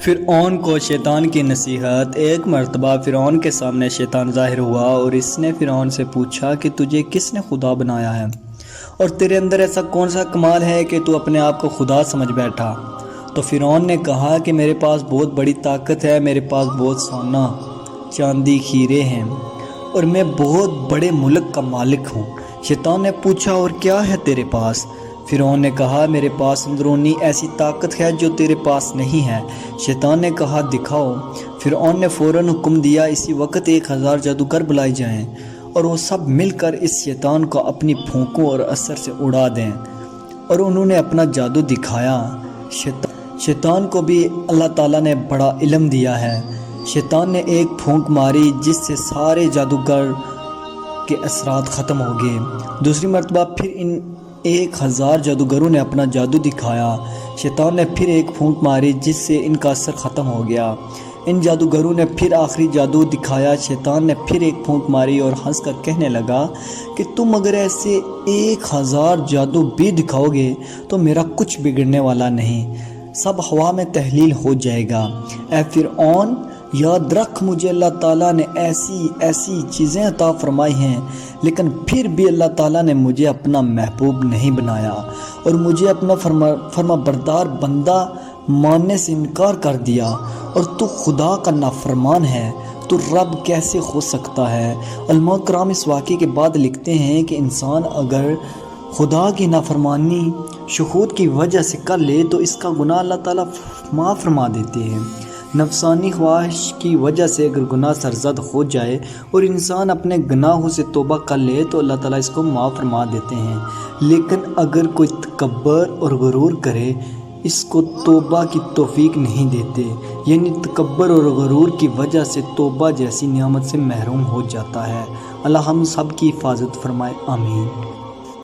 فرعون کو شیطان کی نصیحت۔ ایک مرتبہ فرعون کے سامنے شیطان ظاہر ہوا اور اس نے فرعون سے پوچھا کہ تجھے کس نے خدا بنایا ہے اور تیرے اندر ایسا کون سا کمال ہے کہ تو اپنے آپ کو خدا سمجھ بیٹھا؟ تو فرعون نے کہا کہ میرے پاس بہت بڑی طاقت ہے، میرے پاس بہت سونا چاندی کھیرے ہیں اور میں بہت بڑے ملک کا مالک ہوں۔ شیطان نے پوچھا اور کیا ہے تیرے پاس؟ فرعون نے کہا میرے پاس اندرونی ایسی طاقت ہے جو تیرے پاس نہیں ہے۔ شیطان نے کہا دکھاؤ۔ فرعون نے فوراً حکم دیا اسی وقت 1000 جادوگر بلائے جائیں اور وہ سب مل کر اس شیطان کو اپنی پھونکوں اور اثر سے اڑا دیں، اور انہوں نے اپنا جادو دکھایا۔ شیطان کو بھی اللہ تعالیٰ نے بڑا علم دیا ہے۔ شیطان نے ایک پھونک ماری جس سے سارے جادوگر کے اثرات ختم ہو گئے۔ دوسری مرتبہ پھر ان 1000 جادوگروں نے اپنا جادو دکھایا۔ شیطان نے پھر ایک پھونک ماری جس سے ان کا اثر ختم ہو گیا۔ ان جادوگروں نے پھر آخری جادو دکھایا۔ شیطان نے پھر ایک پھونک ماری اور ہنس کر کہنے لگا کہ تم اگر ایسے 1000 جادو بھی دکھاؤ گے تو میرا کچھ بگڑنے والا نہیں، سب ہوا میں تحلیل ہو جائے گا۔ اے فرعون، یاد رکھ مجھے اللہ تعالیٰ نے ایسی چیزیں عطا فرمائی ہیں، لیکن پھر بھی اللہ تعالیٰ نے مجھے اپنا محبوب نہیں بنایا اور مجھے اپنا فرما بردار بندہ ماننے سے انکار کر دیا، اور تو خدا کا نافرمان ہے، تو رب کیسے ہو سکتا ہے؟ علماء کرام اس واقعے کے بعد لکھتے ہیں کہ انسان اگر خدا کی نافرمانی شہود کی وجہ سے کر لے تو اس کا گناہ اللہ تعالیٰ معاف فرما دیتے ہیں۔ نفسانی خواہش کی وجہ سے اگر گناہ سرزد ہو جائے اور انسان اپنے گناہوں سے توبہ کر لے تو اللہ تعالیٰ اس کو معاف فرما دیتے ہیں، لیکن اگر کوئی تکبر اور غرور کرے اس کو توبہ کی توفیق نہیں دیتے، یعنی تکبر اور غرور کی وجہ سے توبہ جیسی نعمت سے محروم ہو جاتا ہے۔ اللہ ہم سب کی حفاظت فرمائے، آمین۔